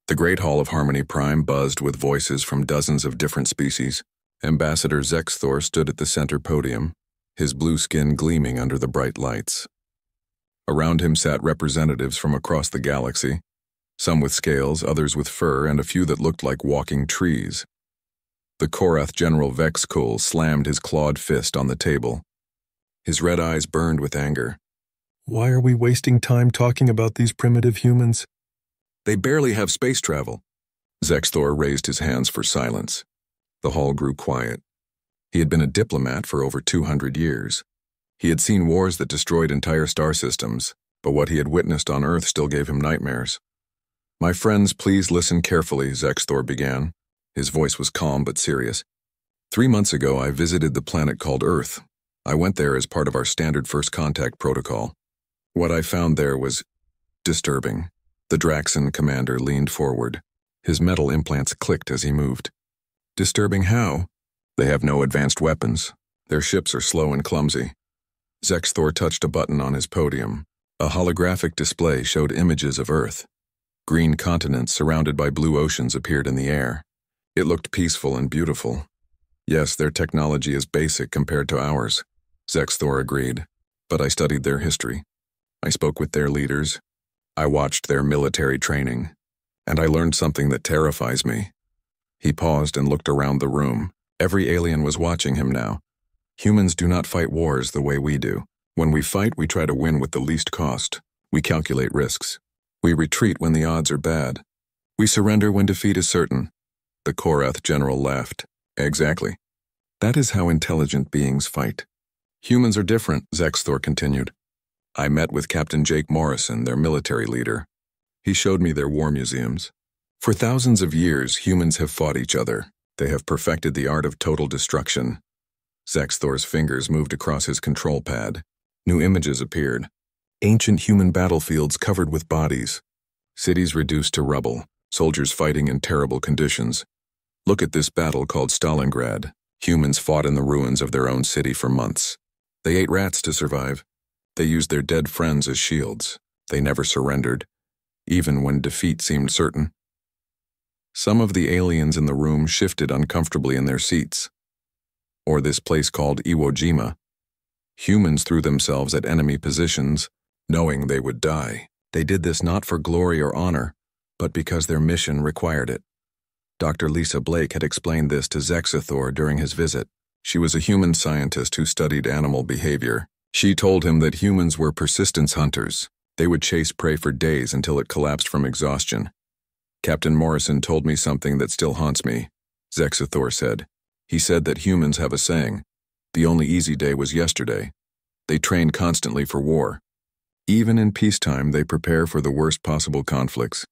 The Great Hall of Harmony Prime buzzed with voices from dozens of different species. Ambassador Zexthor stood at the center podium, his blue skin gleaming under the bright lights. Around him sat representatives from across the galaxy, some with scales, others with fur, and a few that looked like walking trees. The Korath General Vexkul slammed his clawed fist on the table. His red eyes burned with anger. Why are we wasting time talking about these primitive humans? They barely have space travel. Zexthor raised his hands for silence. The hall grew quiet. He had been a diplomat for over 200 years. He had seen wars that destroyed entire star systems, but what he had witnessed on Earth still gave him nightmares. My friends, please listen carefully, Zexthor began. His voice was calm but serious. 3 months ago, I visited the planet called Earth. I went there as part of our standard first contact protocol. What I found there was disturbing. The Draxan commander leaned forward. His metal implants clicked as he moved. Disturbing how? They have no advanced weapons. Their ships are slow and clumsy. Zexthor touched a button on his podium. A holographic display showed images of Earth. Green continents surrounded by blue oceans appeared in the air. It looked peaceful and beautiful. Yes, their technology is basic compared to ours, Zexthor agreed. But I studied their history. I spoke with their leaders. I watched their military training. And I learned something that terrifies me. He paused and looked around the room. Every alien was watching him now. Humans do not fight wars the way we do. When we fight, we try to win with the least cost. We calculate risks. We retreat when the odds are bad. We surrender when defeat is certain. The Korath general laughed. Exactly. That is how intelligent beings fight. Humans are different, Zexthor continued. I met with Captain Jake Morrison, their military leader. He showed me their war museums. For thousands of years, humans have fought each other. They have perfected the art of total destruction. Zexthor's fingers moved across his control pad. New images appeared. Ancient human battlefields covered with bodies. Cities reduced to rubble, soldiers fighting in terrible conditions. Look at this battle called Stalingrad. Humans fought in the ruins of their own city for months. They ate rats to survive. They used their dead friends as shields. They never surrendered, even when defeat seemed certain. Some of the aliens in the room shifted uncomfortably in their seats. Or this place called Iwo Jima. Humans threw themselves at enemy positions, knowing they would die. They did this not for glory or honor, but because their mission required it. Dr. Lisa Blake had explained this to Zexthor during his visit. She was a human scientist who studied animal behavior. She told him that humans were persistence hunters. They would chase prey for days until it collapsed from exhaustion. Captain Morrison told me something that still haunts me, Zexthor said. He said that humans have a saying, the only easy day was yesterday. They train constantly for war. Even in peacetime, they prepare for the worst possible conflicts.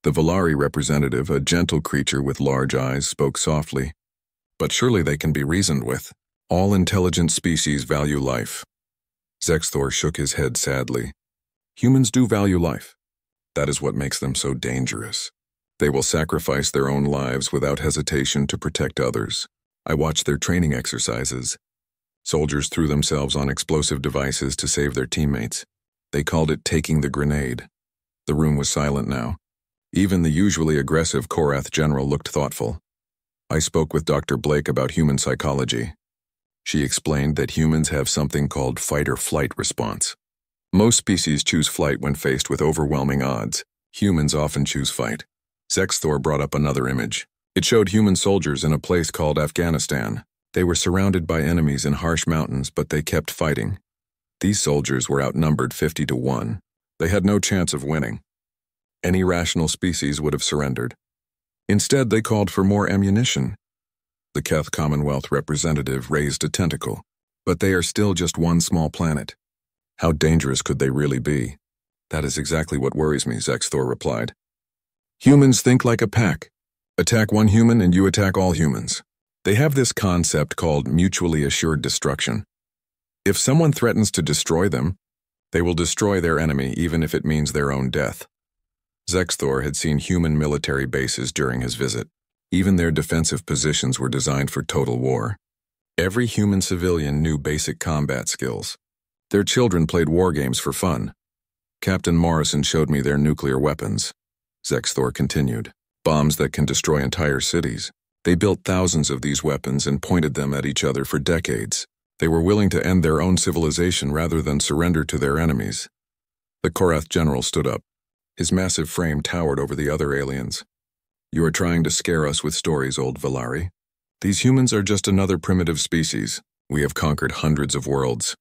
The Volari representative, a gentle creature with large eyes, spoke softly. But surely they can be reasoned with. All intelligent species value life. Zexthor shook his head sadly. Humans do value life. That is what makes them so dangerous. They will sacrifice their own lives without hesitation to protect others. I watched their training exercises. Soldiers threw themselves on explosive devices to save their teammates. They called it taking the grenade. The room was silent now. Even the usually aggressive Korath general looked thoughtful. I spoke with Dr. Blake about human psychology. She explained that humans have something called fight-or-flight response. Most species choose flight when faced with overwhelming odds. Humans often choose fight. Zexthor brought up another image. It showed human soldiers in a place called Afghanistan. They were surrounded by enemies in harsh mountains, but they kept fighting. These soldiers were outnumbered 50 to 1. They had no chance of winning. Any rational species would have surrendered. Instead, they called for more ammunition. The Keth Commonwealth representative raised a tentacle. But they are still just one small planet. How dangerous could they really be? That is exactly what worries me, Zexthor replied. Humans think like a pack. Attack one human and you attack all humans. They have this concept called mutually assured destruction. If someone threatens to destroy them, they will destroy their enemy even if it means their own death. Zexthor had seen human military bases during his visit. Even their defensive positions were designed for total war. Every human civilian knew basic combat skills. Their children played war games for fun. Captain Morrison showed me their nuclear weapons. Zexthor continued. Bombs that can destroy entire cities. They built thousands of these weapons and pointed them at each other for decades. They were willing to end their own civilization rather than surrender to their enemies. The Korath general stood up. His massive frame towered over the other aliens. You are trying to scare us with stories, old Valari. These humans are just another primitive species. We have conquered hundreds of worlds.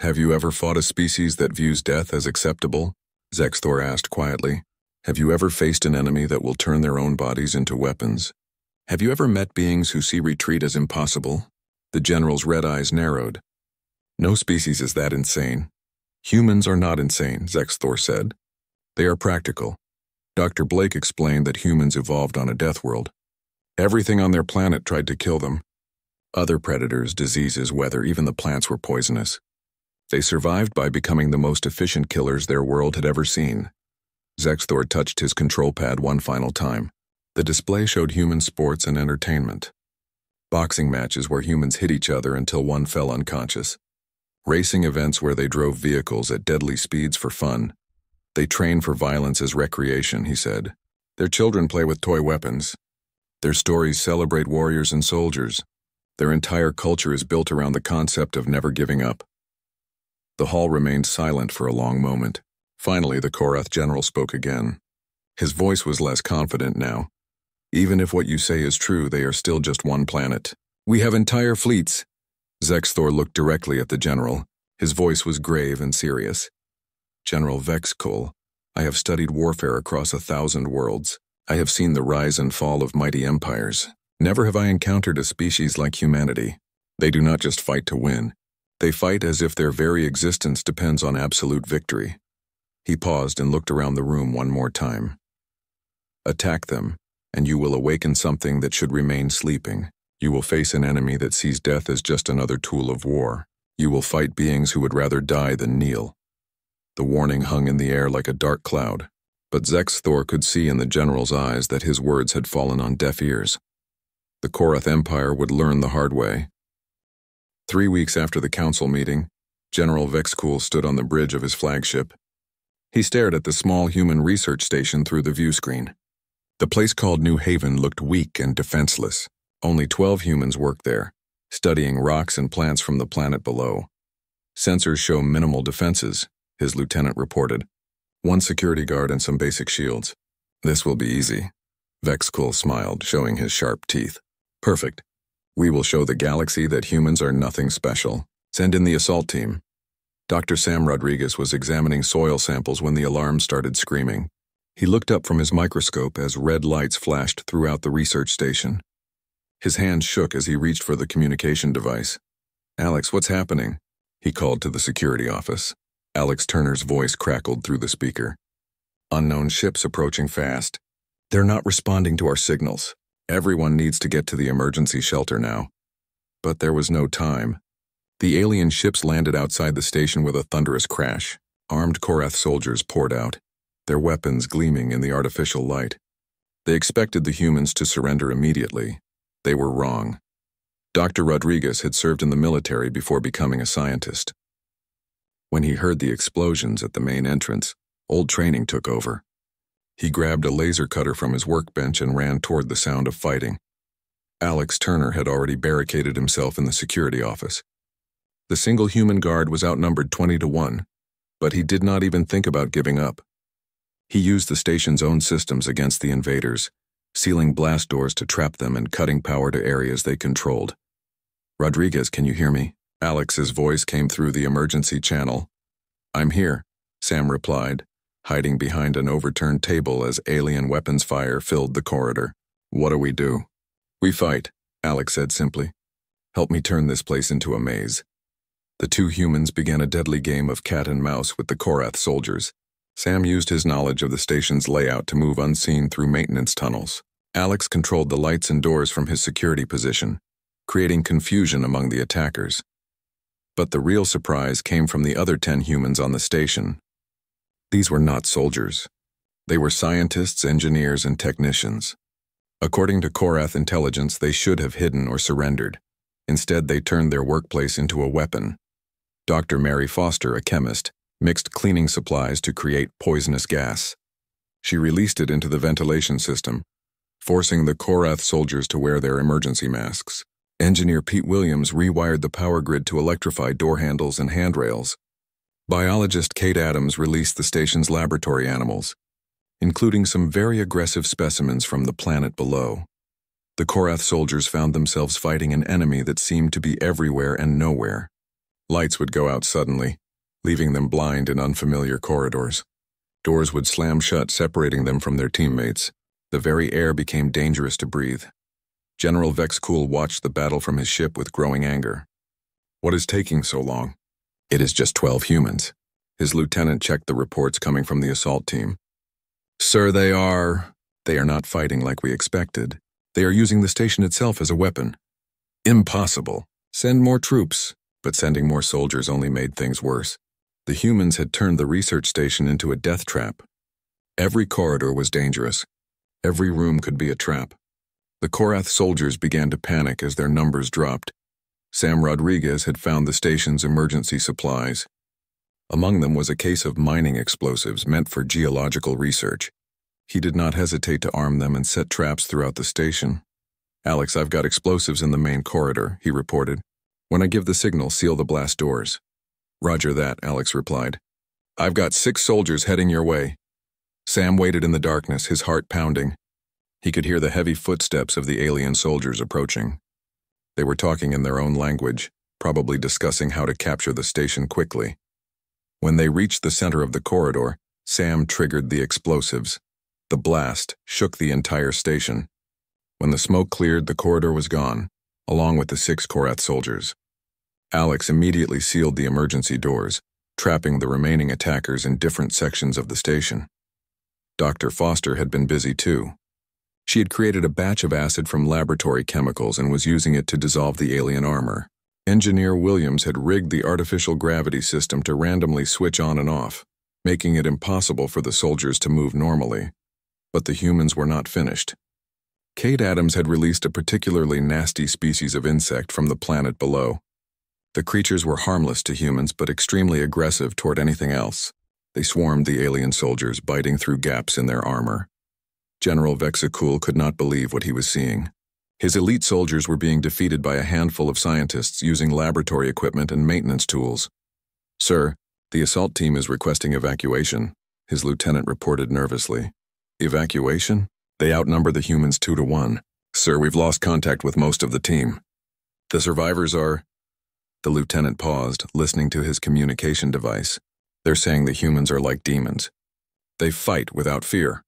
Have you ever fought a species that views death as acceptable? Zexthor asked quietly. Have you ever faced an enemy that will turn their own bodies into weapons? Have you ever met beings who see retreat as impossible? The general's red eyes narrowed. No species is that insane. Humans are not insane, Zexthor said. They are practical. Dr. Blake explained that humans evolved on a deathworld. Everything on their planet tried to kill them. Other predators, diseases, weather, even the plants were poisonous. They survived by becoming the most efficient killers their world had ever seen. Zexthor touched his control pad one final time. The display showed human sports and entertainment. Boxing matches where humans hit each other until one fell unconscious. Racing events where they drove vehicles at deadly speeds for fun. They train for violence as recreation, he said. Their children play with toy weapons. Their stories celebrate warriors and soldiers. Their entire culture is built around the concept of never giving up. The hall remained silent for a long moment. Finally, the Korath general spoke again. His voice was less confident now. Even if what you say is true, they are still just one planet. We have entire fleets. Zexthor looked directly at the general. His voice was grave and serious. General Vexkul, I have studied warfare across 1,000 worlds. I have seen the rise and fall of mighty empires. Never have I encountered a species like humanity. They do not just fight to win. They fight as if their very existence depends on absolute victory. He paused and looked around the room one more time. Attack them, and you will awaken something that should remain sleeping. You will face an enemy that sees death as just another tool of war. You will fight beings who would rather die than kneel. The warning hung in the air like a dark cloud, but Zexthor could see in the general's eyes that his words had fallen on deaf ears. The Korath Empire would learn the hard way. 3 weeks after the council meeting, General Vexkul stood on the bridge of his flagship. He stared at the small human research station through the view screen. The place called New Haven looked weak and defenseless. Only 12 humans worked there, studying rocks and plants from the planet below. Sensors show minimal defenses, his lieutenant reported. 1 security guard and some basic shields. This will be easy. Vexkul smiled, showing his sharp teeth. Perfect. We will show the galaxy that humans are nothing special. Send in the assault team. Dr. Sam Rodriguez was examining soil samples when the alarm started screaming. He looked up from his microscope as red lights flashed throughout the research station. His hand shook as he reached for the communication device. Alex, what's happening? He called to the security office. Alex Turner's voice crackled through the speaker. Unknown ships approaching fast. They're not responding to our signals. Everyone needs to get to the emergency shelter now. But there was no time. The alien ships landed outside the station with a thunderous crash. Armed Korath soldiers poured out, their weapons gleaming in the artificial light. They expected the humans to surrender immediately. They were wrong. Dr. Rodriguez had served in the military before becoming a scientist. When he heard the explosions at the main entrance, old training took over. He grabbed a laser cutter from his workbench and ran toward the sound of fighting. Alex Turner had already barricaded himself in the security office. The single human guard was outnumbered 20-1, but he did not even think about giving up. He used the station's own systems against the invaders, sealing blast doors to trap them and cutting power to areas they controlled. Rodriguez, can you hear me? Alex's voice came through the emergency channel. I'm here, Sam replied, hiding behind an overturned table as alien weapons fire filled the corridor. What do we do? We fight, Alex said simply. Help me turn this place into a maze. The 2 humans began a deadly game of cat and mouse with the Korath soldiers. Sam used his knowledge of the station's layout to move unseen through maintenance tunnels. Alex controlled the lights and doors from his security position, creating confusion among the attackers. But the real surprise came from the other 10 humans on the station. These were not soldiers. They were scientists, engineers, and technicians. According to Korath intelligence, they should have hidden or surrendered. Instead, they turned their workplace into a weapon. Dr. Mary Foster, a chemist, mixed cleaning supplies to create poisonous gas. She released it into the ventilation system, forcing the Korath soldiers to wear their emergency masks. Engineer Pete Williams rewired the power grid to electrify door handles and handrails. Biologist Kate Adams released the station's laboratory animals, including some very aggressive specimens from the planet below. The Korath soldiers found themselves fighting an enemy that seemed to be everywhere and nowhere. Lights would go out suddenly, leaving them blind in unfamiliar corridors. Doors would slam shut, separating them from their teammates. The very air became dangerous to breathe. General Vexcool watched the battle from his ship with growing anger. What is taking so long? It is just 12 humans. His lieutenant checked the reports coming from the assault team. Sir, they are not fighting like we expected. They are using the station itself as a weapon. Impossible. Send more troops. But sending more soldiers only made things worse. The humans had turned the research station into a death trap. Every corridor was dangerous. Every room could be a trap. The Korath soldiers began to panic as their numbers dropped. Sam Rodriguez had found the station's emergency supplies. Among them was a case of mining explosives meant for geological research. He did not hesitate to arm them and set traps throughout the station. Alex, I've got explosives in the main corridor, he reported. When I give the signal, seal the blast doors. Roger that, Alex replied. I've got 6 soldiers heading your way. Sam waited in the darkness, his heart pounding. He could hear the heavy footsteps of the alien soldiers approaching. They were talking in their own language, probably discussing how to capture the station quickly. When they reached the center of the corridor, Sam triggered the explosives. The blast shook the entire station. When the smoke cleared, the corridor was gone, along with the 6 Korath soldiers. Alex immediately sealed the emergency doors, trapping the remaining attackers in different sections of the station. Dr. Foster had been busy too. She had created a batch of acid from laboratory chemicals and was using it to dissolve the alien armor. Engineer Williams had rigged the artificial gravity system to randomly switch on and off, making it impossible for the soldiers to move normally. But the humans were not finished. Kate Adams had released a particularly nasty species of insect from the planet below. The creatures were harmless to humans but extremely aggressive toward anything else. They swarmed the alien soldiers, biting through gaps in their armor. General Vexcool could not believe what he was seeing. His elite soldiers were being defeated by a handful of scientists using laboratory equipment and maintenance tools. Sir, the assault team is requesting evacuation, his lieutenant reported nervously. Evacuation? They outnumber the humans 2 to 1. Sir, we've lost contact with most of the team. The survivors are... The lieutenant paused, listening to his communication device. They're saying the humans are like demons. They fight without fear.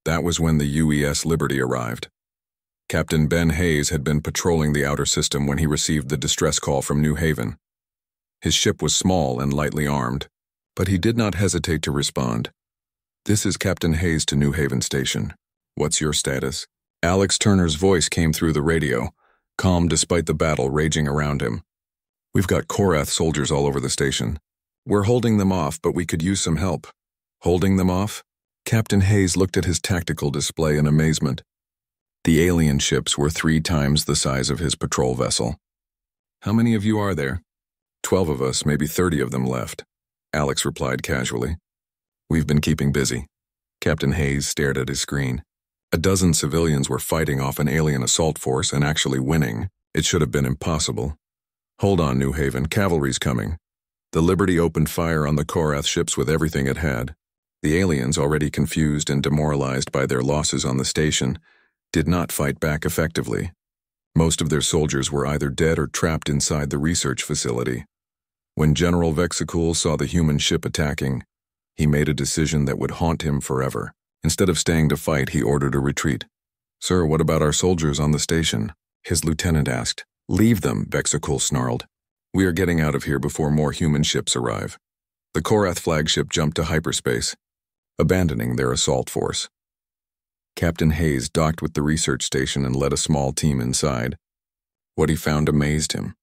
That was when the UES Liberty arrived. Captain Ben Hayes had been patrolling the outer system when he received the distress call from New Haven. His ship was small and lightly armed, but he did not hesitate to respond. This is Captain Hayes to New Haven Station. What's your status? Alex Turner's voice came through the radio, calm despite the battle raging around him. We've got Korath soldiers all over the station. We're holding them off, but we could use some help. Holding them off? Captain Hayes looked at his tactical display in amazement. The alien ships were 3 times the size of his patrol vessel. How many of you are there? 12 of us, maybe 30 of them left, Alex replied casually. We've been keeping busy. Captain Hayes stared at his screen. A dozen civilians were fighting off an alien assault force and actually winning. It should have been impossible. Hold on, New Haven, cavalry's coming. The Liberty opened fire on the Korath ships with everything it had. The aliens, already confused and demoralized by their losses on the station, did not fight back effectively. Most of their soldiers were either dead or trapped inside the research facility. When General Vexcool saw the human ship attacking, he made a decision that would haunt him forever. Instead of staying to fight, he ordered a retreat. Sir, what about our soldiers on the station? His lieutenant asked. Leave them, Vexcool snarled. We are getting out of here before more human ships arrive. The Korath flagship jumped to hyperspace, abandoning their assault force. Captain Hayes docked with the research station and led a small team inside. What he found amazed him.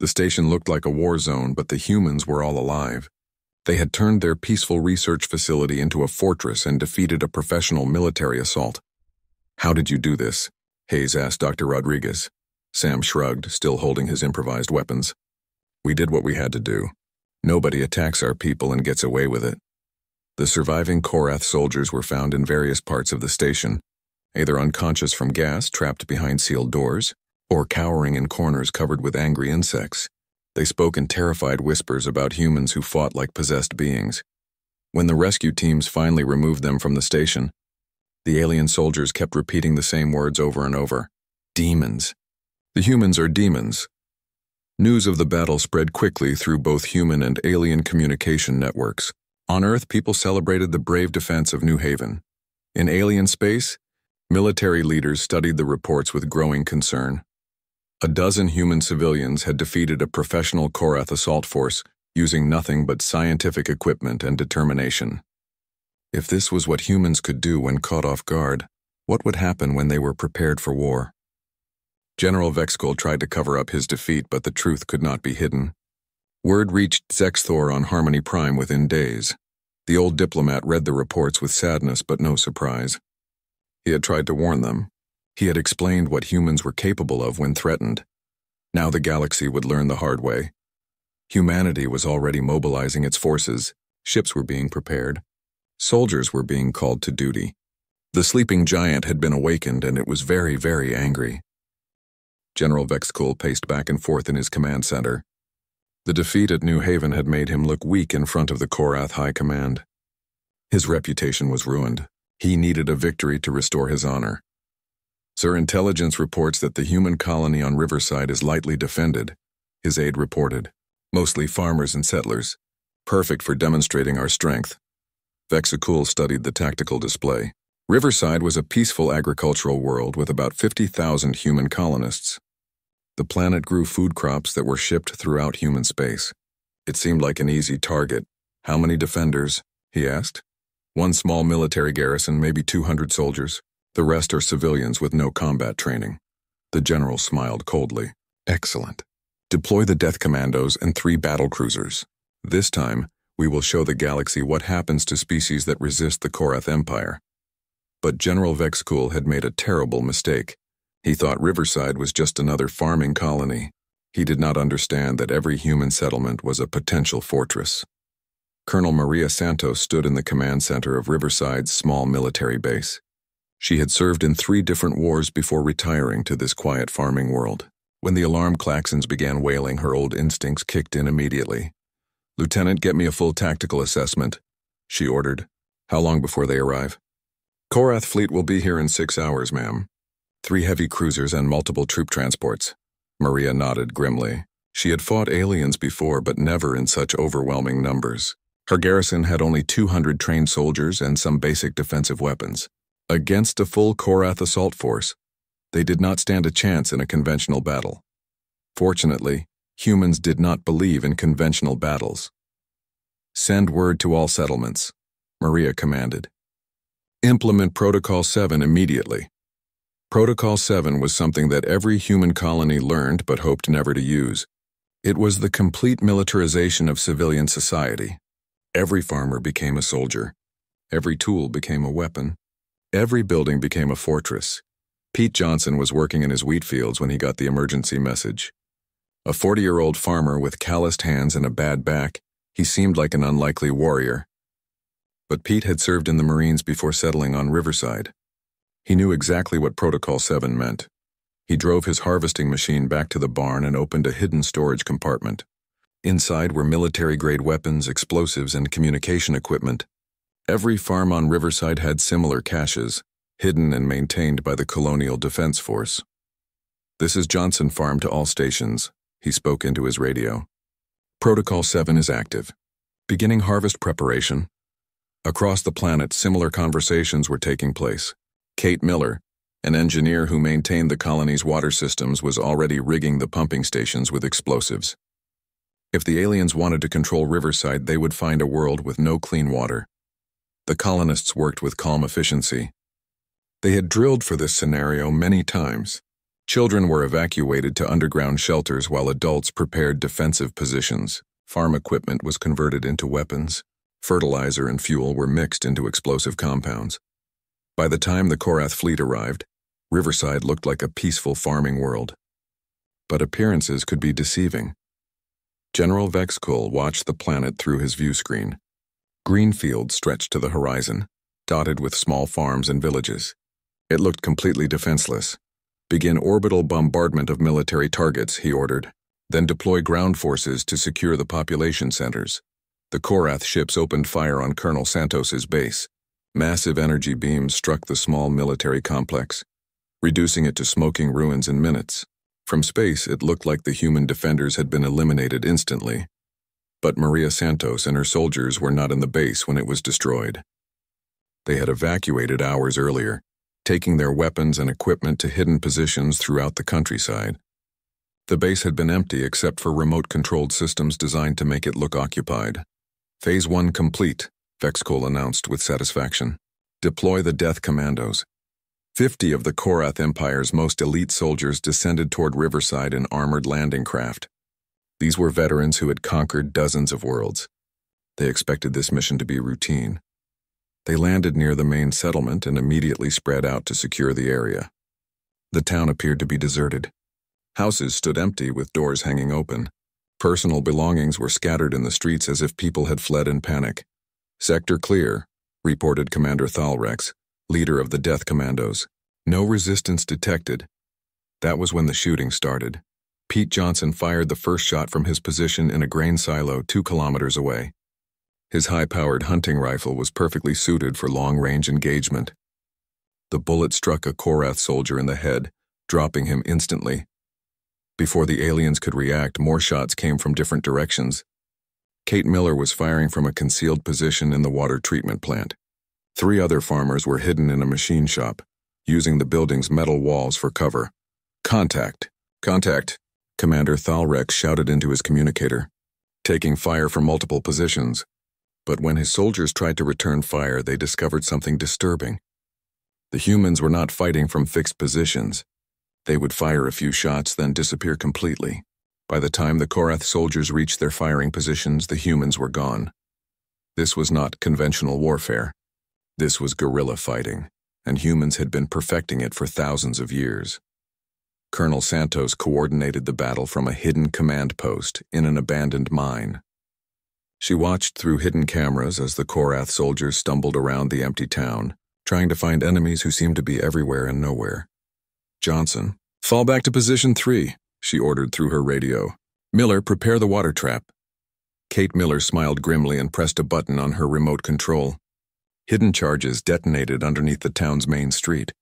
The station looked like a war zone, but the humans were all alive. They had turned their peaceful research facility into a fortress and defeated a professional military assault. How did you do this? Hayes asked Dr. Rodriguez. Sam shrugged, still holding his improvised weapons. We did what we had to do. Nobody attacks our people and gets away with it. The surviving Korath soldiers were found in various parts of the station, either unconscious from gas trapped behind sealed doors, or cowering in corners covered with angry insects. They spoke in terrified whispers about humans who fought like possessed beings. When the rescue teams finally removed them from the station, the alien soldiers kept repeating the same words over and over. Demons. The humans are demons. News of the battle spread quickly through both human and alien communication networks. On Earth, people celebrated the brave defense of New Haven. In alien space, military leaders studied the reports with growing concern. A dozen human civilians had defeated a professional Korath assault force using nothing but scientific equipment and determination. If this was what humans could do when caught off guard, what would happen when they were prepared for war? General Vexkull tried to cover up his defeat, but the truth could not be hidden. Word reached Zexthor on Harmony Prime within days. The old diplomat read the reports with sadness but no surprise. He had tried to warn them. He had explained what humans were capable of when threatened. Now the galaxy would learn the hard way. Humanity was already mobilizing its forces, ships were being prepared, soldiers were being called to duty. The sleeping giant had been awakened, and it was very, very angry. General Vexkull paced back and forth in his command center. The defeat at New Haven had made him look weak in front of the Korath High Command. His reputation was ruined. He needed a victory to restore his honor. Sir, intelligence reports that the human colony on Riverside is lightly defended, his aide reported. Mostly farmers and settlers. Perfect for demonstrating our strength. Vexkull studied the tactical display. Riverside was a peaceful agricultural world with about 50,000 human colonists. The planet grew food crops that were shipped throughout human space. It seemed like an easy target. How many defenders? He asked. One small military garrison, maybe 200 soldiers. The rest are civilians with no combat training. The general smiled coldly. Excellent. Deploy the Death Commandos and 3 battle cruisers. This time, we will show the galaxy what happens to species that resist the Korath Empire. But General Vexkull had made a terrible mistake. He thought Riverside was just another farming colony. He did not understand that every human settlement was a potential fortress. Colonel Maria Santos stood in the command center of Riverside's small military base. She had served in 3 different wars before retiring to this quiet farming world. When the alarm klaxons began wailing, her old instincts kicked in immediately. Lieutenant, get me a full tactical assessment, she ordered. How long before they arrive? Korath fleet will be here in 6 hours, ma'am. 3 heavy cruisers and multiple troop transports. Maria nodded grimly. She had fought aliens before, but never in such overwhelming numbers. Her garrison had only 200 trained soldiers and some basic defensive weapons. Against a full Korath assault force, they did not stand a chance in a conventional battle. Fortunately, humans did not believe in conventional battles. Send word to all settlements, Maria commanded. Implement Protocol 7 immediately. Protocol 7 was something that every human colony learned but hoped never to use. It was the complete militarization of civilian society. Every farmer became a soldier. Every tool became a weapon. Every building became a fortress. Pete Johnson was working in his wheat fields when he got the emergency message. A 40-year-old farmer with calloused hands and a bad back, he seemed like an unlikely warrior. But Pete had served in the Marines before settling on Riverside. He knew exactly what Protocol 7 meant. He drove his harvesting machine back to the barn and opened a hidden storage compartment. Inside were military-grade weapons, explosives, and communication equipment. Every farm on Riverside had similar caches, hidden and maintained by the Colonial Defense Force. This is Johnson Farm to all stations, he spoke into his radio. Protocol 7 is active. Beginning harvest preparation. Across the planet, similar conversations were taking place. Kate Miller, an engineer who maintained the colony's water systems, was already rigging the pumping stations with explosives. If the aliens wanted to control Riverside, they would find a world with no clean water. The colonists worked with calm efficiency. They had drilled for this scenario many times. Children were evacuated to underground shelters while adults prepared defensive positions. Farm equipment was converted into weapons. Fertilizer and fuel were mixed into explosive compounds. By the time the Korath fleet arrived, Riverside looked like a peaceful farming world. But appearances could be deceiving. General Vexkull watched the planet through his view screen. Green fields stretched to the horizon, dotted with small farms and villages. It looked completely defenseless. Begin orbital bombardment of military targets, he ordered. Then deploy ground forces to secure the population centers. The Korath ships opened fire on Colonel Santos's base. Massive energy beams struck the small military complex, reducing it to smoking ruins in minutes. From space, it looked like the human defenders had been eliminated instantly. But Maria Santos and her soldiers were not in the base when it was destroyed. They had evacuated hours earlier, taking their weapons and equipment to hidden positions throughout the countryside. The base had been empty except for remote-controlled systems designed to make it look occupied. Phase 1 complete, Vexkol announced with satisfaction. Deploy the Death Commandos. 50 of the Korath Empire's most elite soldiers descended toward Riverside in armored landing craft. These were veterans who had conquered dozens of worlds. They expected this mission to be routine. They landed near the main settlement and immediately spread out to secure the area. The town appeared to be deserted. Houses stood empty with doors hanging open. Personal belongings were scattered in the streets as if people had fled in panic. Sector clear, reported Commander Thalrex, leader of the Death Commandos. No resistance detected. That was when the shooting started. Pete Johnson fired the first shot from his position in a grain silo 2 kilometers away. His high-powered hunting rifle was perfectly suited for long-range engagement. The bullet struck a Korath soldier in the head, dropping him instantly. Before the aliens could react, more shots came from different directions. Kate Miller was firing from a concealed position in the water treatment plant. 3 other farmers were hidden in a machine shop, using the building's metal walls for cover. Contact! Contact! Commander Thalrex shouted into his communicator, taking fire from multiple positions. But when his soldiers tried to return fire, they discovered something disturbing. The humans were not fighting from fixed positions. They would fire a few shots, then disappear completely. By the time the Korath soldiers reached their firing positions, the humans were gone. This was not conventional warfare. This was guerrilla fighting, and humans had been perfecting it for thousands of years. Colonel Santos coordinated the battle from a hidden command post in an abandoned mine. She watched through hidden cameras as the Korath soldiers stumbled around the empty town, trying to find enemies who seemed to be everywhere and nowhere. Johnson, fall back to position 3, she ordered through her radio. Miller, prepare the water trap. Kate Miller smiled grimly and pressed a button on her remote control. Hidden charges detonated underneath the town's main street,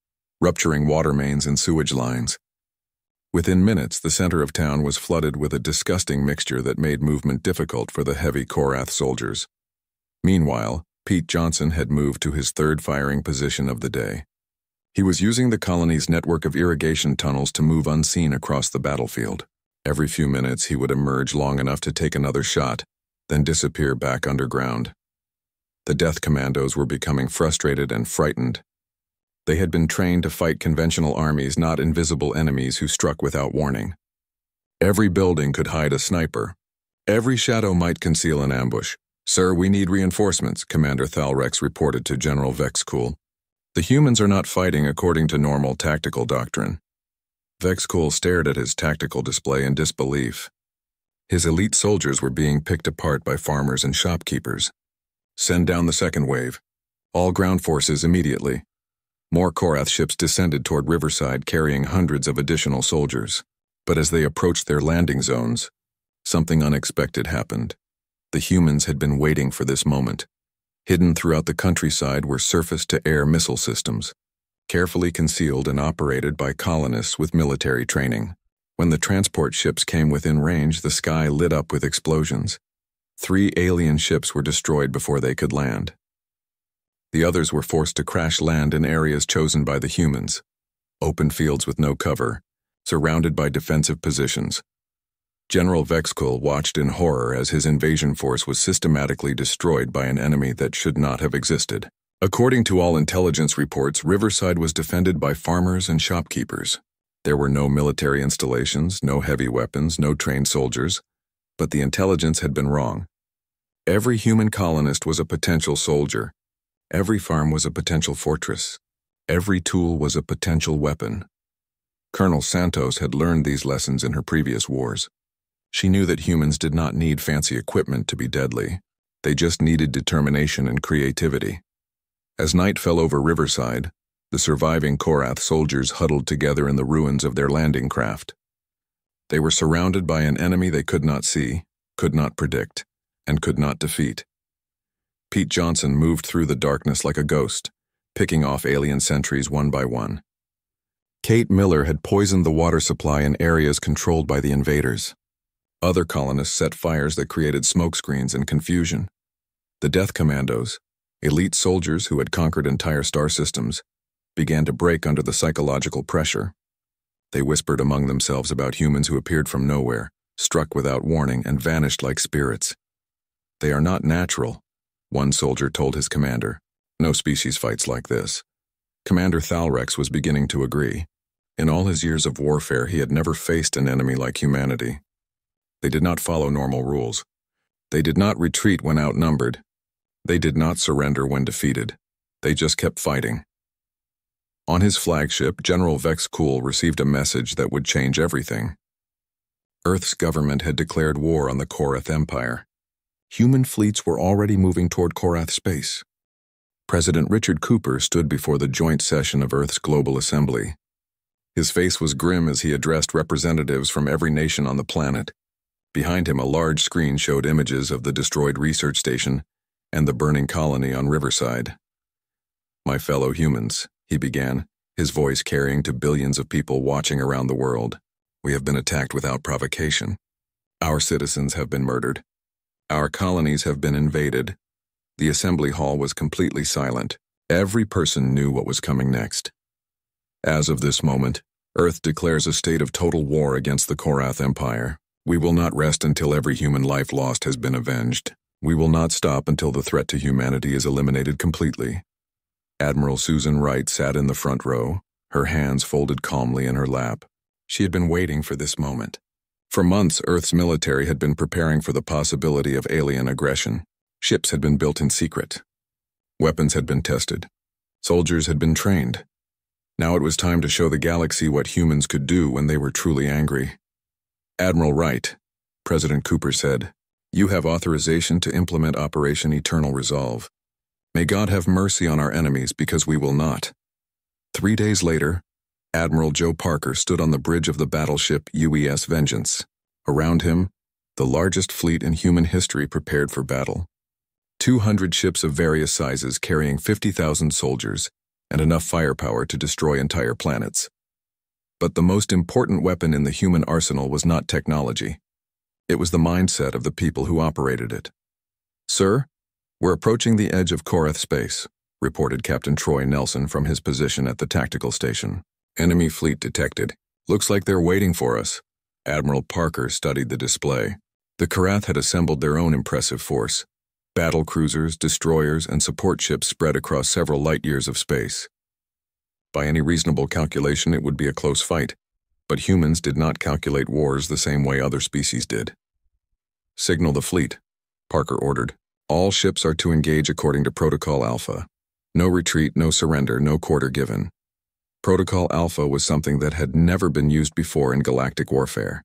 rupturing water mains and sewage lines. Within minutes, the center of town was flooded with a disgusting mixture that made movement difficult for the heavy Korath soldiers. Meanwhile, Pete Johnson had moved to his 3rd firing position of the day. He was using the colony's network of irrigation tunnels to move unseen across the battlefield. Every few minutes, he would emerge long enough to take another shot, then disappear back underground. The Death Commandos were becoming frustrated and frightened. They had been trained to fight conventional armies, not invisible enemies who struck without warning. Every building could hide a sniper. Every shadow might conceal an ambush. Sir, we need reinforcements, Commander Thalrex reported to General Vexkol. The humans are not fighting according to normal tactical doctrine. Vexkol stared at his tactical display in disbelief. His elite soldiers were being picked apart by farmers and shopkeepers. Send down the 2nd wave. All ground forces immediately. More Korath ships descended toward Riverside carrying hundreds of additional soldiers. But as they approached their landing zones, something unexpected happened. The humans had been waiting for this moment. Hidden throughout the countryside were surface-to-air missile systems, carefully concealed and operated by colonists with military training. When the transport ships came within range, the sky lit up with explosions. 3 alien ships were destroyed before they could land. The others were forced to crash land in areas chosen by the humans, open fields with no cover, surrounded by defensive positions. General Vexkol watched in horror as his invasion force was systematically destroyed by an enemy that should not have existed. According to all intelligence reports, Riverside was defended by farmers and shopkeepers. There were no military installations, no heavy weapons, no trained soldiers, but the intelligence had been wrong. Every human colonist was a potential soldier. Every farm was a potential fortress. Every tool was a potential weapon. Colonel Santos had learned these lessons in her previous wars. She knew that humans did not need fancy equipment to be deadly. They just needed determination and creativity. As night fell over Riverside, the surviving Korath soldiers huddled together in the ruins of their landing craft. They were surrounded by an enemy they could not see, could not predict, and could not defeat. Pete Johnson moved through the darkness like a ghost, picking off alien sentries one by one. Kate Miller had poisoned the water supply in areas controlled by the invaders. Other colonists set fires that created smokescreens and confusion. The Death Commandos, elite soldiers who had conquered entire star systems, began to break under the psychological pressure. They whispered among themselves about humans who appeared from nowhere, struck without warning, and vanished like spirits. "They are not natural," one soldier told his commander. "No species fights like this." Commander Thalrex was beginning to agree. In all his years of warfare, he had never faced an enemy like humanity. They did not follow normal rules. They did not retreat when outnumbered. They did not surrender when defeated. They just kept fighting. On his flagship, General Vex Cool received a message that would change everything. Earth's government had declared war on the Korath Empire. Human fleets were already moving toward Korath space. President Richard Cooper stood before the joint session of Earth's Global Assembly. His face was grim as he addressed representatives from every nation on the planet. Behind him, a large screen showed images of the destroyed research station and the burning colony on Riverside. "My fellow humans," he began, his voice carrying to billions of people watching around the world. "We have been attacked without provocation. Our citizens have been murdered. Our colonies have been invaded." The assembly hall was completely silent. Every person knew what was coming next. "As of this moment, Earth declares a state of total war against the Korath Empire. We will not rest until every human life lost has been avenged. We will not stop until the threat to humanity is eliminated completely." Admiral Susan Wright sat in the front row, her hands folded calmly in her lap. She had been waiting for this moment. For months, Earth's military had been preparing for the possibility of alien aggression. Ships had been built in secret. Weapons had been tested. Soldiers had been trained. Now it was time to show the galaxy what humans could do when they were truly angry. "Admiral Wright," President Cooper said, "you have authorization to implement Operation Eternal Resolve. May God have mercy on our enemies, because we will not." 3 days later, Admiral Joe Parker stood on the bridge of the battleship UES Vengeance. Around him, the largest fleet in human history prepared for battle. 200 ships of various sizes carrying 50,000 soldiers and enough firepower to destroy entire planets. But the most important weapon in the human arsenal was not technology. It was the mindset of the people who operated it. "Sir, we're approaching the edge of Korath space," reported Captain Troy Nelson from his position at the tactical station. "Enemy fleet detected. Looks like they're waiting for us." Admiral Parker studied the display. The Korath had assembled their own impressive force. Battle cruisers, destroyers, and support ships spread across several light years of space. By any reasonable calculation, it would be a close fight, but humans did not calculate wars the same way other species did. "Signal the fleet," Parker ordered. "All ships are to engage according to Protocol Alpha. No retreat, no surrender, no quarter given." Protocol Alpha was something that had never been used before in galactic warfare.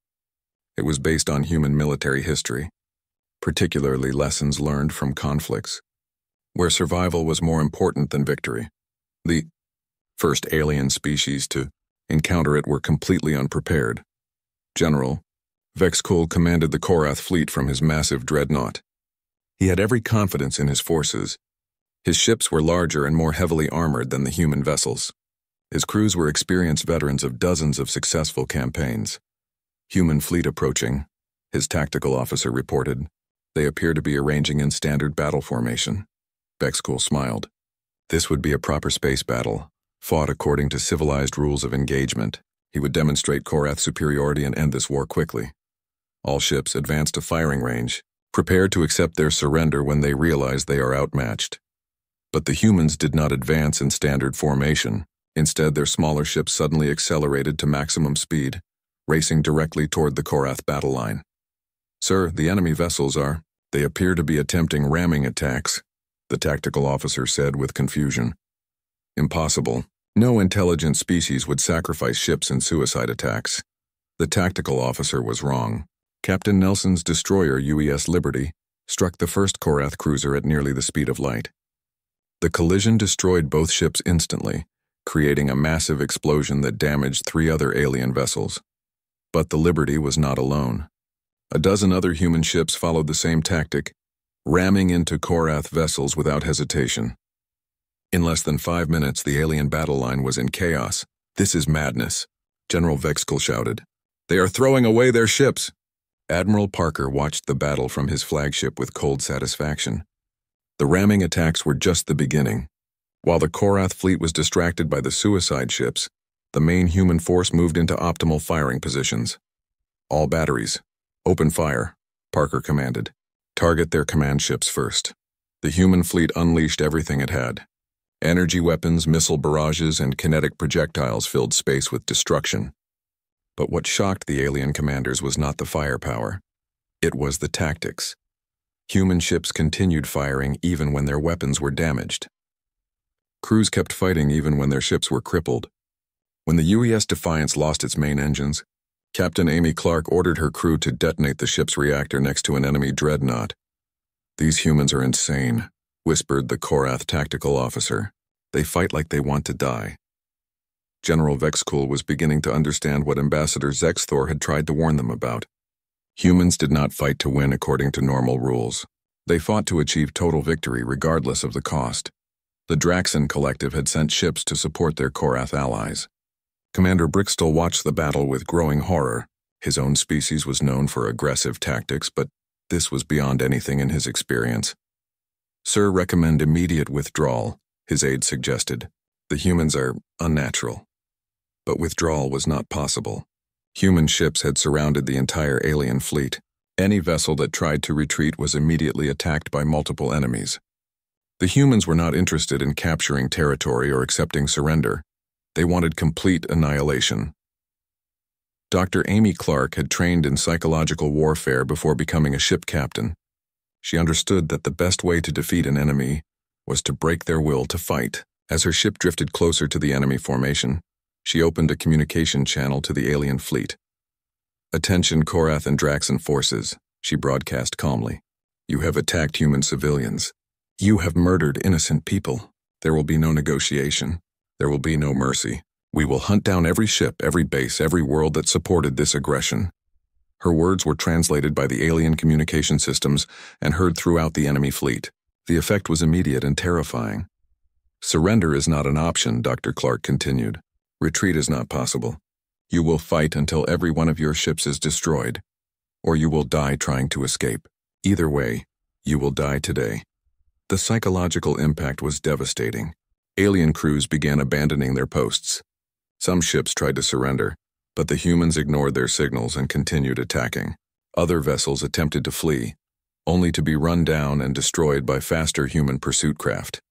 It was based on human military history, particularly lessons learned from conflicts, where survival was more important than victory. The first alien species to encounter it were completely unprepared. General Vex Cool commanded the Korath fleet from his massive dreadnought. He had every confidence in his forces. His ships were larger and more heavily armored than the human vessels. His crews were experienced veterans of dozens of successful campaigns. "Human fleet approaching," his tactical officer reported. "They appear to be arranging in standard battle formation." Vex Cool smiled. This would be a proper space battle, fought according to civilized rules of engagement. He would demonstrate Korath's superiority and end this war quickly. All ships advance to firing range, prepared to accept their surrender when they realize they are outmatched. But the humans did not advance in standard formation. Instead, their smaller ships suddenly accelerated to maximum speed, racing directly toward the Korath battle line. "Sir, the enemy vessels they appear to be attempting ramming attacks," the tactical officer said with confusion. "Impossible. No intelligent species would sacrifice ships in suicide attacks." The tactical officer was wrong. Captain Nelson's destroyer UES Liberty struck the first Korath cruiser at nearly the speed of light. The collision destroyed both ships instantly, creating a massive explosion that damaged 3 other alien vessels. But the Liberty was not alone. A dozen other human ships followed the same tactic, ramming into Korath vessels without hesitation. In less than 5 minutes, the alien battle line was in chaos. "This is madness," General Vexkull shouted. "They are throwing away their ships." Admiral Parker watched the battle from his flagship with cold satisfaction. The ramming attacks were just the beginning. While the Korath fleet was distracted by the suicide ships, the main human force moved into optimal firing positions. "All batteries, open fire," Parker commanded. "Target their command ships first." The human fleet unleashed everything it had. Energy weapons, missile barrages, and kinetic projectiles filled space with destruction. But what shocked the alien commanders was not the firepower. It was the tactics. Human ships continued firing even when their weapons were damaged. Crews kept fighting even when their ships were crippled. When the UES Defiance lost its main engines, Captain Amy Clark ordered her crew to detonate the ship's reactor next to an enemy dreadnought. "These humans are insane," whispered the Korath tactical officer. "They fight like they want to die." General Vexkull was beginning to understand what Ambassador Zexthor had tried to warn them about. Humans did not fight to win according to normal rules. They fought to achieve total victory regardless of the cost. The Draxon Collective had sent ships to support their Korath allies. Commander Brickstall watched the battle with growing horror. His own species was known for aggressive tactics, but this was beyond anything in his experience. "Sir, recommend immediate withdrawal," his aide suggested. "The humans are unnatural." But withdrawal was not possible. Human ships had surrounded the entire alien fleet. Any vessel that tried to retreat was immediately attacked by multiple enemies. The humans were not interested in capturing territory or accepting surrender. They wanted complete annihilation. Dr. Amy Clark had trained in psychological warfare before becoming a ship captain. She understood that the best way to defeat an enemy was to break their will to fight. As her ship drifted closer to the enemy formation, she opened a communication channel to the alien fleet. "Attention Korath and Draxon forces," she broadcast calmly. "You have attacked human civilians. You have murdered innocent people. There will be no negotiation. There will be no mercy. We will hunt down every ship, every base, every world that supported this aggression." Her words were translated by the alien communication systems and heard throughout the enemy fleet. The effect was immediate and terrifying. "Surrender is not an option," Dr. Clark continued. "Retreat is not possible. You will fight until every one of your ships is destroyed, or you will die trying to escape. Either way, you will die today." The psychological impact was devastating. Alien crews began abandoning their posts. Some ships tried to surrender, but the humans ignored their signals and continued attacking. Other vessels attempted to flee, only to be run down and destroyed by faster human pursuit craft.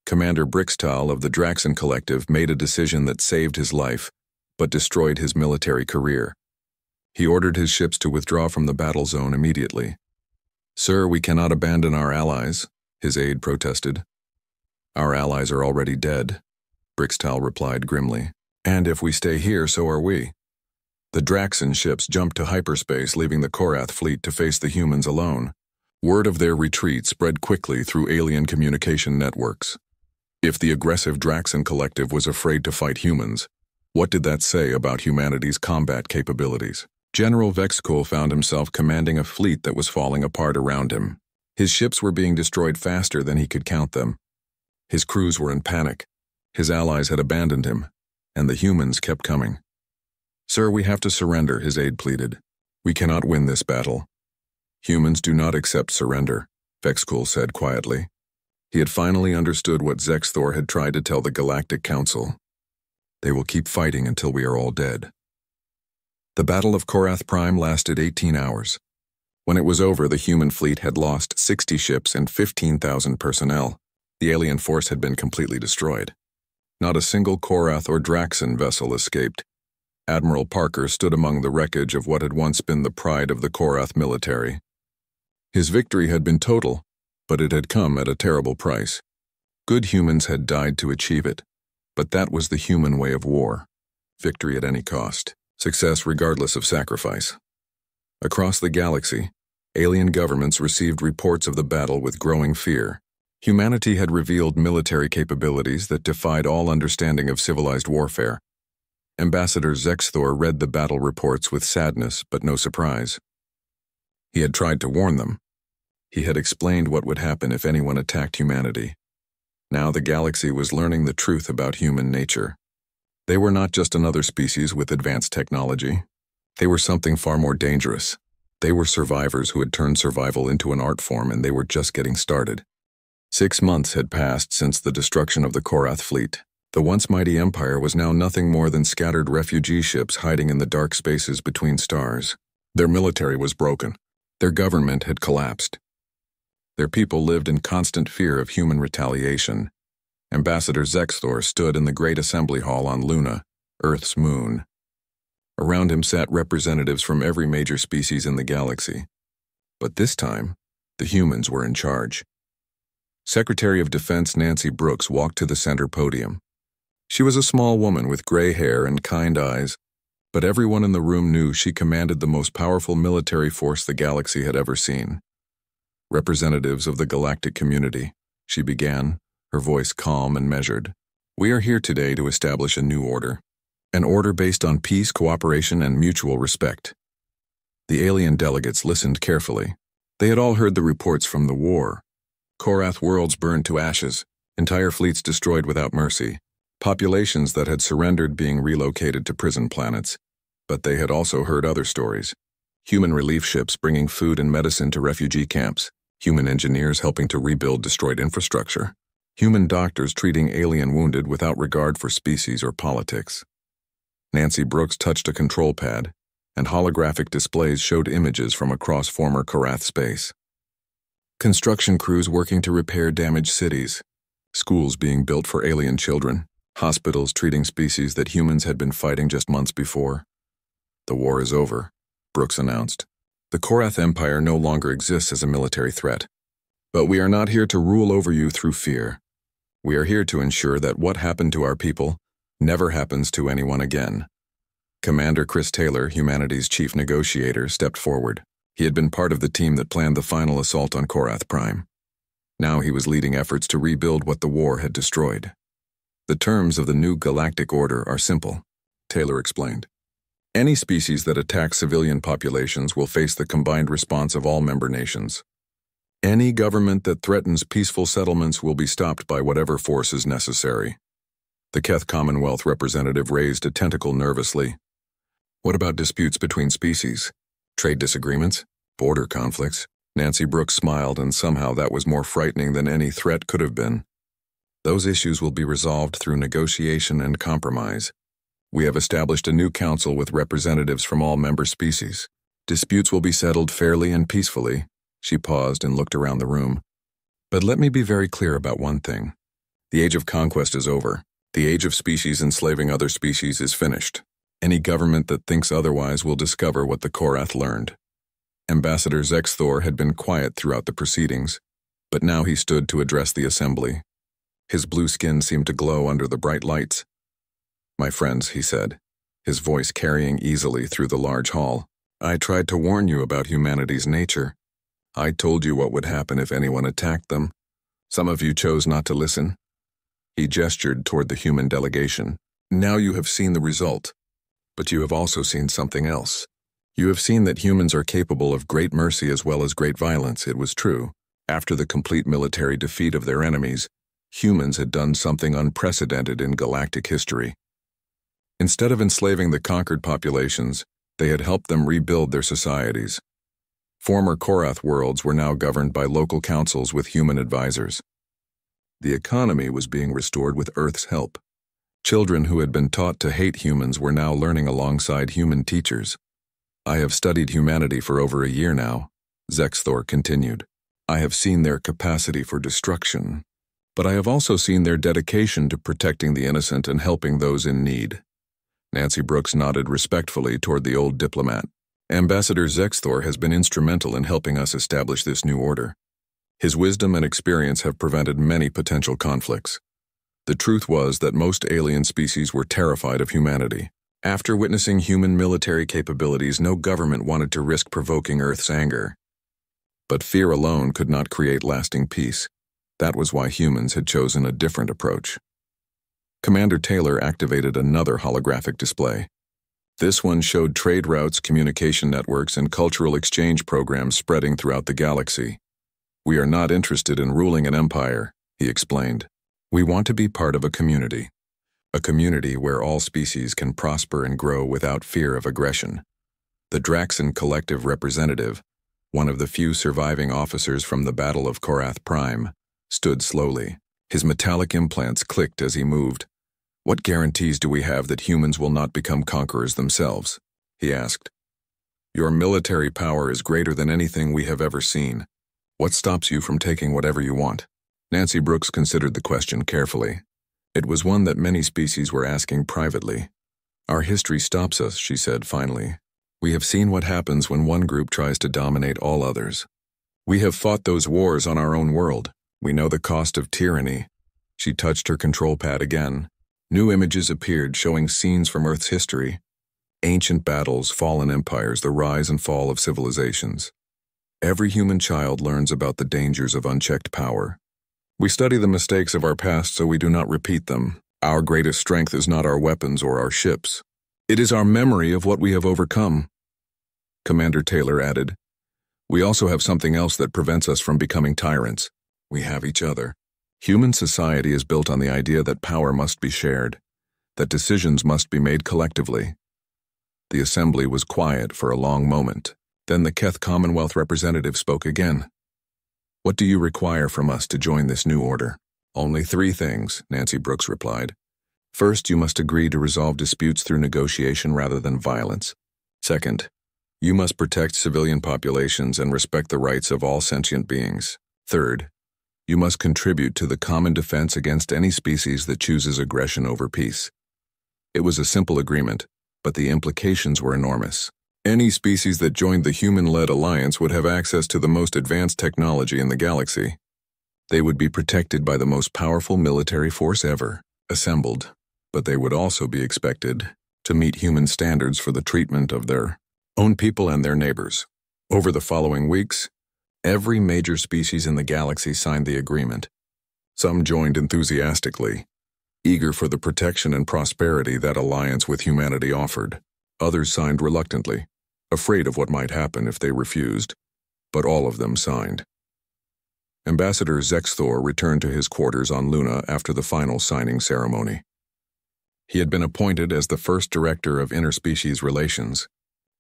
Commander Brickstall of the Draxon Collective made a decision that saved his life, but destroyed his military career. He ordered his ships to withdraw from the battle zone immediately. "Sir, we cannot abandon our allies," his aide protested. "Our allies are already dead," Brickstall replied grimly. "And if we stay here, so are we." The Draxon ships jumped to hyperspace, leaving the Korath fleet to face the humans alone. Word of their retreat spread quickly through alien communication networks. If the aggressive Draxon Collective was afraid to fight humans, what did that say about humanity's combat capabilities? General Vexkull found himself commanding a fleet that was falling apart around him. His ships were being destroyed faster than he could count them. His crews were in panic. His allies had abandoned him, and the humans kept coming. "Sir, we have to surrender," his aide pleaded. "We cannot win this battle." "Humans do not accept surrender," Vexkull said quietly. He had finally understood what Zexthor had tried to tell the Galactic Council. "They will keep fighting until we are all dead." The Battle of Korath Prime lasted 18 hours. When it was over, the human fleet had lost 60 ships and 15,000 personnel. The alien force had been completely destroyed. Not a single Korath or Draxon vessel escaped. Admiral Parker stood among the wreckage of what had once been the pride of the Korath military. His victory had been total, but it had come at a terrible price. Good humans had died to achieve it, but that was the human way of war. Victory at any cost. Success regardless of sacrifice. Across the galaxy, Alien governments received reports of the battle with growing fear. Humanity had revealed military capabilities that defied all understanding of civilized warfare. Ambassador Zexthor read the battle reports with sadness but no surprise. He had tried to warn them. He had explained what would happen if anyone attacked humanity. Now the galaxy was learning the truth about human nature. They were not just another species with advanced technology. They were something far more dangerous. They were survivors who had turned survival into an art form, and they were just getting started. 6 months had passed since the destruction of the Korath fleet. The once mighty empire was now nothing more than scattered refugee ships hiding in the dark spaces between stars. Their military was broken. Their government had collapsed. Their people lived in constant fear of human retaliation. Ambassador Zexthor stood in the great assembly hall on Luna, Earth's moon. Around him sat representatives from every major species in the galaxy. But this time, the humans were in charge. Secretary of Defense Nancy Brooks walked to the center podium. She was a small woman with gray hair and kind eyes, but everyone in the room knew she commanded the most powerful military force the galaxy had ever seen. Representatives of the galactic community, she began, her voice calm and measured. We are here today to establish a new order. An order based on peace, cooperation, and mutual respect. The alien delegates listened carefully. They had all heard the reports from the war. Korath worlds burned to ashes, entire fleets destroyed without mercy, populations that had surrendered being relocated to prison planets. But they had also heard other stories. Human relief ships bringing food and medicine to refugee camps, human engineers helping to rebuild destroyed infrastructure, human doctors treating alien wounded without regard for species or politics. Nancy Brooks touched a control pad, and holographic displays showed images from across former Korath space. Construction crews working to repair damaged cities, schools being built for alien children, hospitals treating species that humans had been fighting just months before. The war is over, Brooks announced. The Korath Empire no longer exists as a military threat. But we are not here to rule over you through fear. We are here to ensure that what happened to our people never happens to anyone again. Commander Chris Taylor, humanity's chief negotiator, stepped forward. He had been part of the team that planned the final assault on Korath Prime. Now he was leading efforts to rebuild what the war had destroyed. The terms of the new galactic order are simple, Taylor explained. Any species that attacks civilian populations will face the combined response of all member nations. Any government that threatens peaceful settlements will be stopped by whatever force is necessary. The Keth Commonwealth representative raised a tentacle nervously. What about disputes between species? Trade disagreements? Border conflicts? Nancy Brooks smiled, and somehow that was more frightening than any threat could have been. Those issues will be resolved through negotiation and compromise. We have established a new council with representatives from all member species. Disputes will be settled fairly and peacefully. She paused and looked around the room. But let me be very clear about one thing. The age of conquest is over. The age of species enslaving other species is finished. Any government that thinks otherwise will discover what the Korath learned. Ambassador Zexthor had been quiet throughout the proceedings, but now he stood to address the assembly. His blue skin seemed to glow under the bright lights. My friends, he said, his voice carrying easily through the large hall, I tried to warn you about humanity's nature. I told you what would happen if anyone attacked them. Some of you chose not to listen. He gestured toward the human delegation. Now you have seen the result. But you have also seen something else. You have seen that humans are capable of great mercy as well as great violence. It was true. After the complete military defeat of their enemies, humans had done something unprecedented in galactic history. Instead of enslaving the conquered populations, they had helped them rebuild their societies. Former Korath worlds were now governed by local councils with human advisors. The economy was being restored with Earth's help. Children who had been taught to hate humans were now learning alongside human teachers. I have studied humanity for over a year now, Zexthor continued. I have seen their capacity for destruction, but I have also seen their dedication to protecting the innocent and helping those in need. Nancy Brooks nodded respectfully toward the old diplomat. Ambassador Zexthor has been instrumental in helping us establish this new order. His wisdom and experience have prevented many potential conflicts. The truth was that most alien species were terrified of humanity. After witnessing human military capabilities, no government wanted to risk provoking Earth's anger. But fear alone could not create lasting peace. That was why humans had chosen a different approach. Commander Taylor activated another holographic display. This one showed trade routes, communication networks, and cultural exchange programs spreading throughout the galaxy. "We are not interested in ruling an empire," he explained. "We want to be part of a community where all species can prosper and grow without fear of aggression." The Draxan Collective representative, one of the few surviving officers from the Battle of Korath Prime, stood slowly. His metallic implants clicked as he moved. "What guarantees do we have that humans will not become conquerors themselves?" he asked. "Your military power is greater than anything we have ever seen. What stops you from taking whatever you want?" Nancy Brooks considered the question carefully. It was one that many species were asking privately. "Our history stops us," she said finally. "We have seen what happens when one group tries to dominate all others. We have fought those wars on our own world. We know the cost of tyranny." She touched her control pad again. New images appeared showing scenes from Earth's history. Ancient battles, fallen empires, the rise and fall of civilizations. Every human child learns about the dangers of unchecked power. We study the mistakes of our past so we do not repeat them. Our greatest strength is not our weapons or our ships. It is our memory of what we have overcome. Commander Taylor added, "We also have something else that prevents us from becoming tyrants. We have each other. Human society is built on the idea that power must be shared, that decisions must be made collectively." The assembly was quiet for a long moment. Then the Keth Commonwealth representative spoke again. "What do you require from us to join this new order?" "Only 3 things," Nancy Brooks replied. "First, you must agree to resolve disputes through negotiation rather than violence. Second, you must protect civilian populations and respect the rights of all sentient beings. Third, you must contribute to the common defense against any species that chooses aggression over peace." It was a simple agreement, but the implications were enormous. Any species that joined the human-led alliance would have access to the most advanced technology in the galaxy. They would be protected by the most powerful military force ever assembled, but they would also be expected to meet human standards for the treatment of their own people and their neighbors. Over the following weeks, every major species in the galaxy signed the agreement. Some joined enthusiastically, eager for the protection and prosperity that alliance with humanity offered. Others signed reluctantly, afraid of what might happen if they refused, but all of them signed. Ambassador Zexthor returned to his quarters on Luna after the final signing ceremony. He had been appointed as the first director of interspecies relations,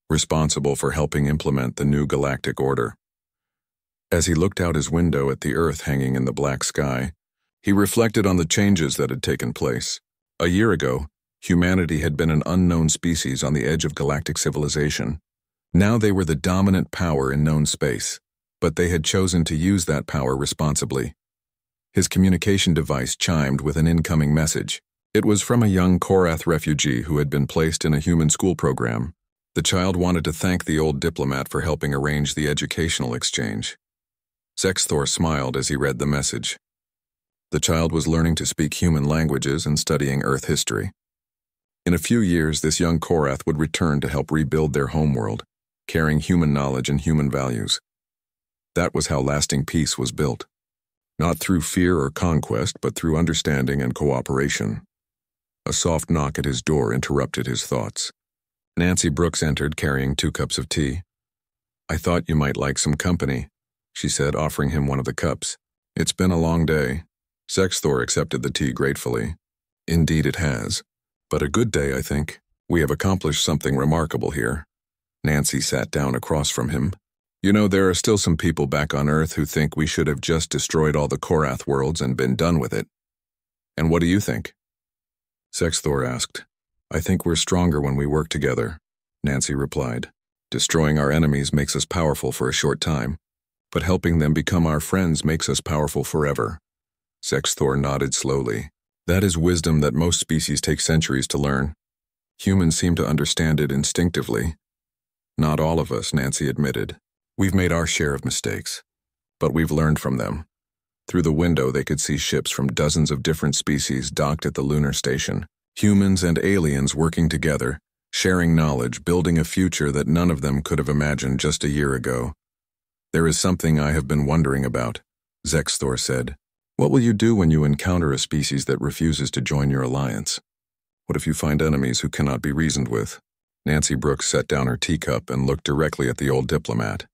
responsible for helping implement the new galactic order. As he looked out his window at the Earth hanging in the black sky, he reflected on the changes that had taken place. A year ago, humanity had been an unknown species on the edge of galactic civilization. Now they were the dominant power in known space, but they had chosen to use that power responsibly. His communication device chimed with an incoming message. It was from a young Korath refugee who had been placed in a human school program. The child wanted to thank the old diplomat for helping arrange the educational exchange. Zexthor smiled as he read the message. The child was learning to speak human languages and studying Earth history. In a few years, this young Korath would return to help rebuild their homeworld, carrying human knowledge and human values. That was how lasting peace was built. Not through fear or conquest, but through understanding and cooperation. A soft knock at his door interrupted his thoughts. Nancy Brooks entered carrying 2 cups of tea. "I thought you might like some company," she said, offering him one of the cups. "It's been a long day." Zexthor accepted the tea gratefully. "Indeed it has. But a good day, I think. We have accomplished something remarkable here." Nancy sat down across from him. "You know, there are still some people back on Earth who think we should have just destroyed all the Korath worlds and been done with it. And what do you think?" Zexthor asked. "I think we're stronger when we work together," Nancy replied. "Destroying our enemies makes us powerful for a short time, but helping them become our friends makes us powerful forever." Zexthor nodded slowly. "That is wisdom that most species take centuries to learn. Humans seem to understand it instinctively." "Not all of us," Nancy admitted. "We've made our share of mistakes, but we've learned from them." Through the window, they could see ships from dozens of different species docked at the lunar station. Humans and aliens working together, sharing knowledge, building a future that none of them could have imagined just a year ago. There is something I have been wondering about, Zexthor said. What will you do when you encounter a species that refuses to join your alliance? What if you find enemies who cannot be reasoned with? Nancy Brooks set down her teacup and looked directly at the old diplomat.